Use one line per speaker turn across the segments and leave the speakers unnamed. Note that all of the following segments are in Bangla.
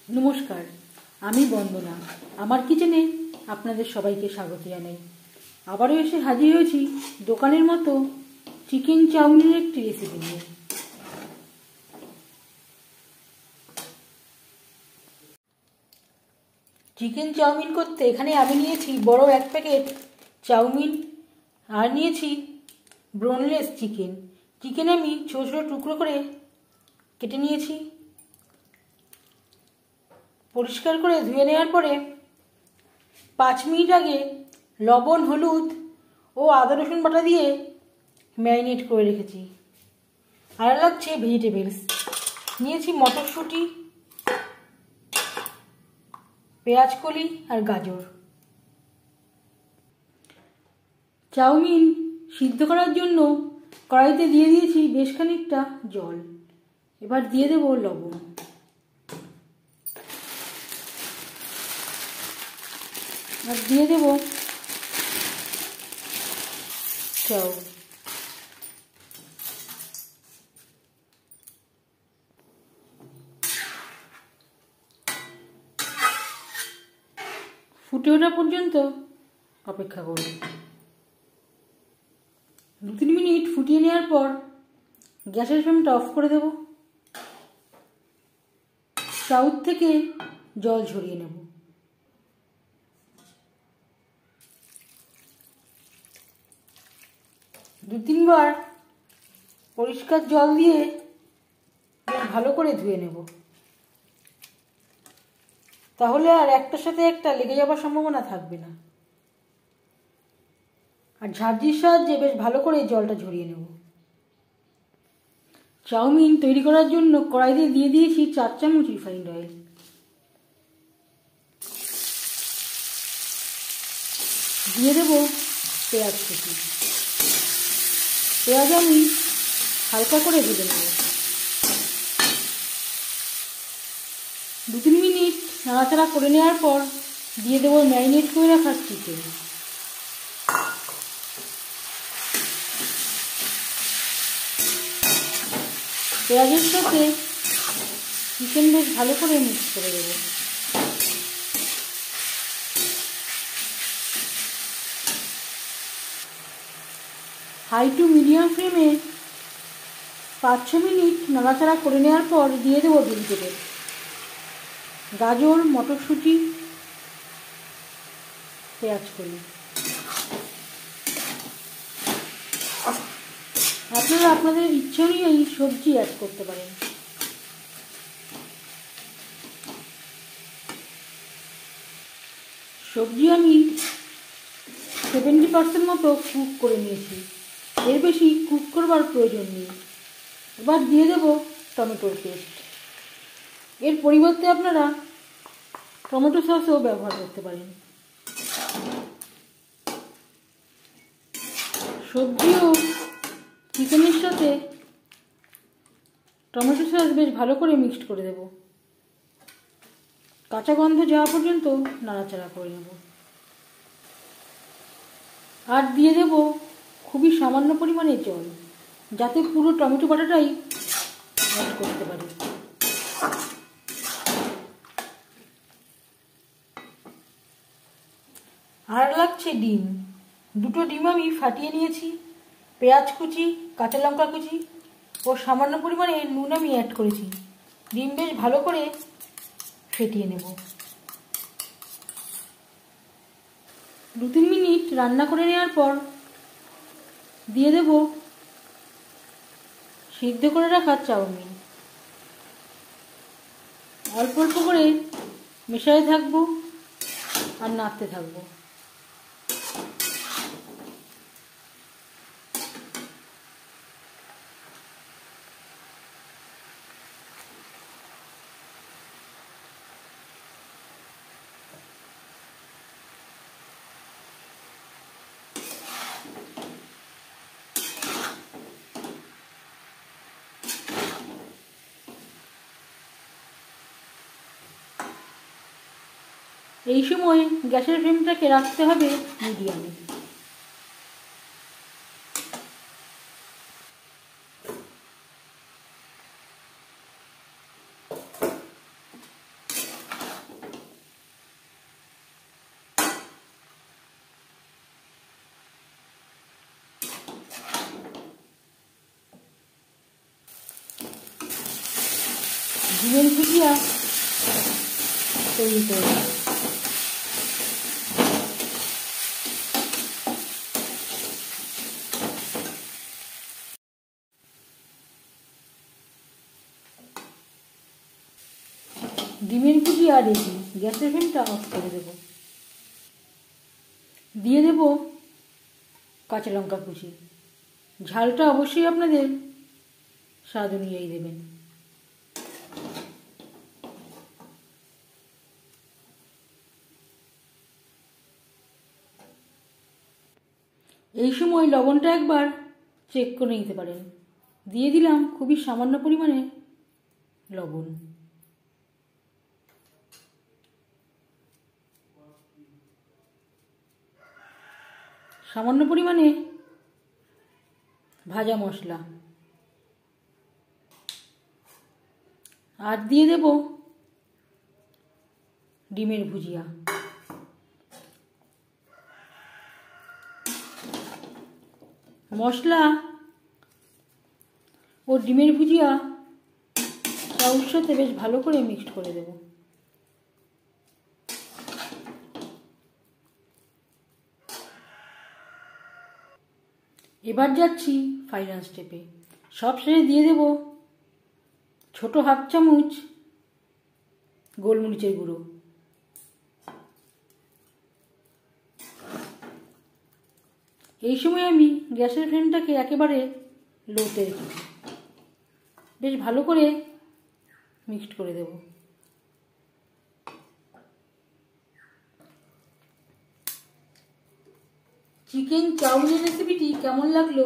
নমস্কার, আমি বন্দনা। আমার কিচেনে আপনাদের সবাইকে স্বাগত জানাই। আবারও এসে হাজির হয়েছি দোকানের মতো চিকেন চাউমিনের একটি রেসিপি নিয়ে। চিকেন চাউমিন করতে এখানে আমি নিয়েছি বড় 1 প্যাকেট চাউমিন আর নিয়েছি বোনলেস চিকেন। চিকেন আমি ছোট ছোট টুকরো করে কেটে নিয়েছি। পরিষ্কার করে ধুয়ে নেওয়ার পরে 5 মিনিট আগে লবণ, হলুদ ও আদা রসুন বাটা দিয়ে ম্যারিনেট করে রেখেছি। আর লাগছে ভেজিটেবলস, নিয়েছি মটরশুঁটি, পেঁয়াজ কলি আর গাজর। চাউমিন সিদ্ধ করার জন্য কড়াইতে দিয়ে দিয়েছি বেশ খানিকটা জল। এবার দিয়ে দেবো লবণ, আর দিয়ে দেবো চাউ। ফুটে ওঠা পর্যন্ত অপেক্ষা করব। 2-3 মিনিট ফুটিয়ে নেওয়ার পর গ্যাসের ফ্লেমটা অফ করে দেব। চাউর থেকে জল ঝরিয়ে নেব। দু তিনবার পরিষ্কার জল দিয়ে ভালো করে ধুয়ে নেব, তাহলে আর একটার সাথে একটা লেগে যাওয়ার সম্ভাবনা থাকবে না। আর ঝাঁঝরির সাহায্যে বেশ ভালো করে জলটা ঝরিয়ে নেব। চাউমিন তৈরি করার জন্য কড়াইতে দিয়ে দিয়েছি 4 চামচ রিফাইন্ড অয়েল। দিয়ে দেব পেঁয়াজ কুচি। পেঁয়াজ আমি হালকা করে ভেজে নেব। 2-3 মিনিট নাড়াচাড়া করে নেওয়ার পর দিয়ে দেবো ম্যারিনেট করে রাখা চিকেন। পেঁয়াজের সাথে চিকেন বেশ ভালো করে মিক্স করে দেবো। হাই টু মিডিয়াম ফ্লেমে 5-6 মিনিট নাড়াচাড়া করে নেওয়ার পর দিয়ে দেবো ভেজিটেবল, গাজর, মটরশুঁটি, পেঁয়াজ কলি। আপনারা আপনাদের ইচ্ছা অনুযায়ী সবজি অ্যাড করতে পারেন। সবজি আমি 70% মতো কুক করে নিয়েছি, এর বেশি কুক করবার প্রয়োজন নেই। এবার দিয়ে দেব টমেটোর পেস্ট। এর পরিবর্তে আপনারা টমেটো সসও ব্যবহার করতে পারেন। সবজি ও চিকেনের সাথে টমেটো সস বেশ ভালো করে মিক্সড করে দেব। কাঁচা গন্ধ যাওয়া পর্যন্ত নাড়াচাড়া করে নেব। আর দিয়ে দেব খুবই সামান্য পরিমাণে জল, যাতে পুরো টমেটো বাটাটাই অ্যাড করতে পারি। আর লাগছে ডিম। 2টো ডিম আমি ফাটিয়ে নিয়েছি। পেঁয়াজ কুচি, কাঁচা লঙ্কা কুচি ও সামান্য পরিমাণে নুন আমি অ্যাড করেছি। ডিম বেশ ভালো করে ফেটিয়ে নেব। 2-3 মিনিট রান্না করে নেওয়ার পর দিয়ে দেব সিদ্ধ করে রাখা চাউমিন। অল্প অল্প করে মেশাতে থাকবো আর নাড়তে থাকবো। এই সময় গ্যাসের ফ্লেমটাকে রাখতে হবে মিডিয়ামে। ডিমের ভুজিয়া তৈরি করব। ডিমের ভুজিয়া রেডি। গ্যাসের ফ্লেমটা অফ করে দেব। দিয়ে দেব কাঁচা লঙ্কা কুচি। ঝালটা অবশ্যই আপনাদের স্বাদ অনুযায়ী দেবেন। এই সময় লবণটা একবার চেক করে নিতে পারেন। দিয়ে দিলাম খুবই সামান্য পরিমাণে লবণ। সামান্য পরিমাণে ভাজা মশলা আর দিয়ে দেব ডিমের ভুজিয়া। মশলা ও ডিমের ভুজিয়া চাউর সাথে বেশ ভালো করে মিক্সড করে দেব। এবার যাচ্ছি ফাইনাল স্টেপে। সব শেষে দিয়ে দেব ছোট হাফ চামচ গোলমরিচের গুঁড়ো। এই সময় আমি গ্যাসের ফ্লেমটাকে একেবারে লোতে রেখেছি। বেশ ভালো করে মিক্সড করে দেব। চিকেন চাউমিনের রেসিপিটি কেমন লাগলো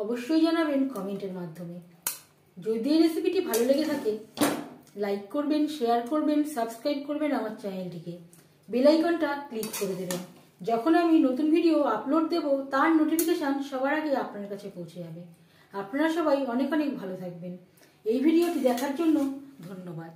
অবশ্যই জানাবেন কমেন্টের মাধ্যমে। যদি এই রেসিপিটি ভালো লেগে থাকে লাইক করবেন, শেয়ার করবেন, সাবস্ক্রাইব করবেন আমার চ্যানেলটিকে। বেল আইকনটা ক্লিক করে দেবেন। যখন আমি নতুন ভিডিও আপলোড দেব তার নোটিফিকেশান সবার আগে আপনার কাছে পৌঁছে যাবে। আপনারা সবাই অনেক অনেক ভালো থাকবেন। এই ভিডিওটি দেখার জন্য ধন্যবাদ।